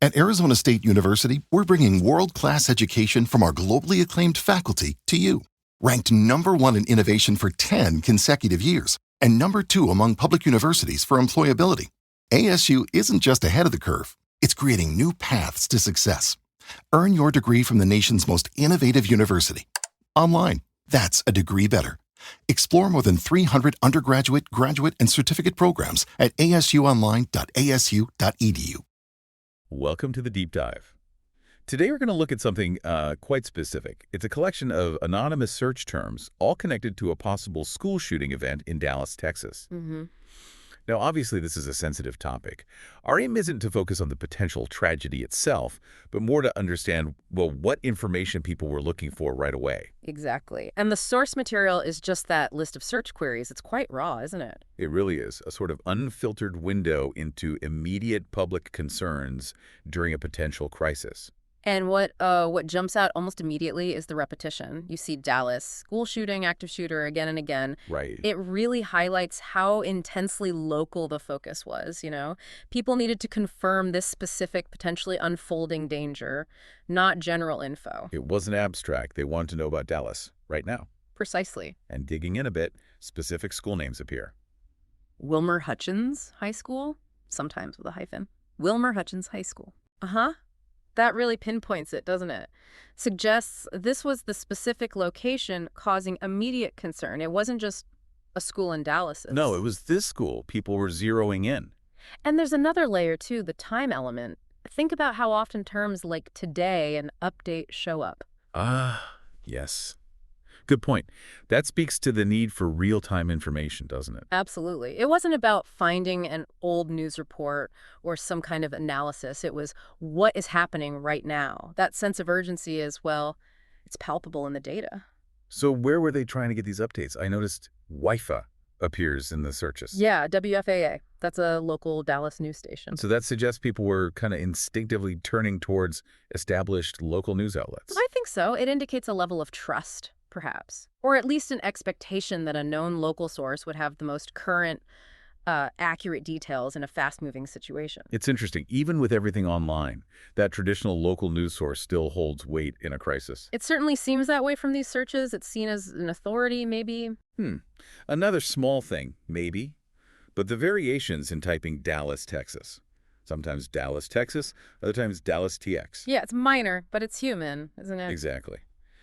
At Arizona State University, we're bringing world-class education from our globally acclaimed faculty to you. Ranked #1 in innovation for 10 consecutive years and #2 among public universities for employability, ASU isn't just ahead of the curve, it's creating new paths to success. Earn your degree from the nation's most innovative university. Online, that's a degree better. Explore more than 300 undergraduate, graduate, and certificate programs at asuonline.asu.edu. Welcome to the Deep Dive. Today we're going to look at something quite specific. It's a collection of anonymous search terms, all connected to a possible school shooting event in Dallas, Texas. Now, obviously, this is a sensitive topic. Our aim isn't to focus on the potential tragedy itself, but more to understand, well, what information people were looking for right away. Exactly. And the source material is just that list of search queries. It's quite raw, isn't it? It really is a sort of unfiltered window into immediate public concerns during a potential crisis. And what jumps out almost immediately is the repetition. You see Dallas, school shooting, active shooter again and again. Right. It really highlights how intensely local the focus was, you know? People needed to confirm this specific, potentially unfolding danger, not general info. It wasn't abstract. They wanted to know about Dallas right now. Precisely. And digging in a bit, specific school names appear. Wilmer-Hutchins High School, sometimes with a hyphen. Wilmer-Hutchins High School. That really pinpoints it, doesn't it? Suggests this was the specific location causing immediate concern. It wasn't just a school in Dallas. No, it was this school people were zeroing in. And there's another layer, too, the time element. Think about how often terms like today and update show up. Yes. Good point. That speaks to the need for real-time information, doesn't it? Absolutely. It wasn't about finding an old news report or some kind of analysis. It was what is happening right now. That sense of urgency is, well, it's palpable in the data. So where were they trying to get these updates? I noticed WIFA appears in the searches. Yeah, WFAA. That's a local Dallas news station. So that suggests people were kind of instinctively turning towards established local news outlets. I think so. It indicates a level of trust, perhaps, or at least an expectation that a known local source would have the most current, accurate details in a fast-moving situation. It's interesting. Even with everything online, that traditional local news source still holds weight in a crisis. It certainly seems that way from these searches. It's seen as an authority, maybe. Another small thing, maybe, but the variations in typing Dallas, Texas. Sometimes Dallas, Texas, other times Dallas, TX. Yeah, it's minor, but it's human, isn't it? Exactly.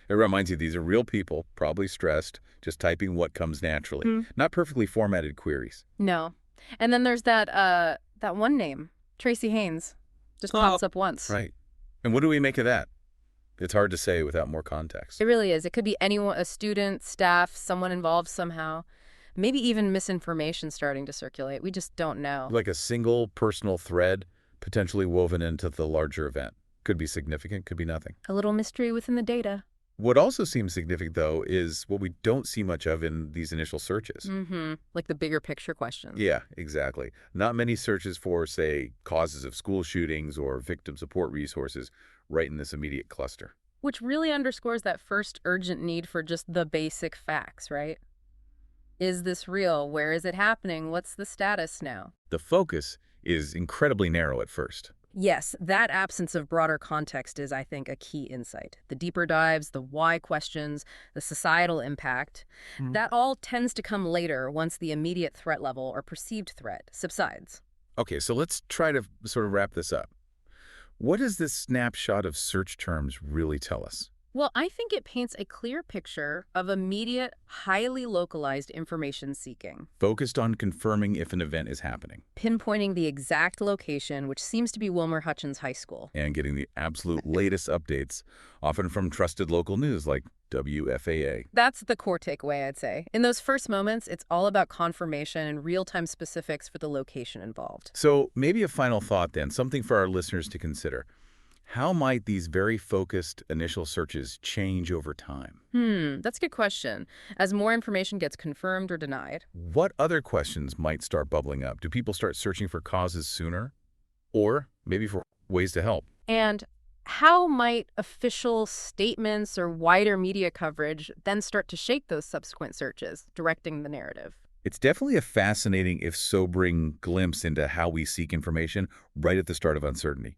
It reminds you these are real people, probably stressed, just typing what comes naturally, not perfectly formatted queries. No. And then there's that one name, Tracy Haynes, just pops up once. Right. And what do we make of that? It's hard to say without more context. It really is. It could be anyone, a student, staff, someone involved somehow. Maybe even misinformation starting to circulate. We just don't know. Like a single personal thread potentially woven into the larger event. Could be significant, could be nothing. A little mystery within the data. What also seems significant, though, is what we don't see much of in these initial searches. Like the bigger picture questions. Yeah, exactly. Not many searches for, say, causes of school shootings or victim support resources right in this immediate cluster. Which really underscores that first urgent need for just the basic facts, right? Is this real? Where is it happening? What's the status now? The focus is incredibly narrow at first. Yes, that absence of broader context is, I think, a key insight. The deeper dives, the why questions, the societal impact, that all tends to come later once the immediate threat level or perceived threat subsides. Okay, so let's try to sort of wrap this up. What does this snapshot of search terms really tell us? Well, I think it paints a clear picture of immediate, highly localized information seeking. Focused on confirming if an event is happening. Pinpointing the exact location, which seems to be Wilmer-Hutchins High School. And getting the absolute latest updates, often from trusted local news like WFAA. That's the core takeaway, I'd say. In those first moments, it's all about confirmation and real-time specifics for the location involved. So maybe a final thought then, something for our listeners to consider. How might these very focused initial searches change over time? That's a good question. As more information gets confirmed or denied. What other questions might start bubbling up? Do people start searching for causes sooner? Or maybe for ways to help? And how might official statements or wider media coverage then start to shape those subsequent searches, directing the narrative? It's definitely a fascinating, if sobering, glimpse into how we seek information right at the start of uncertainty.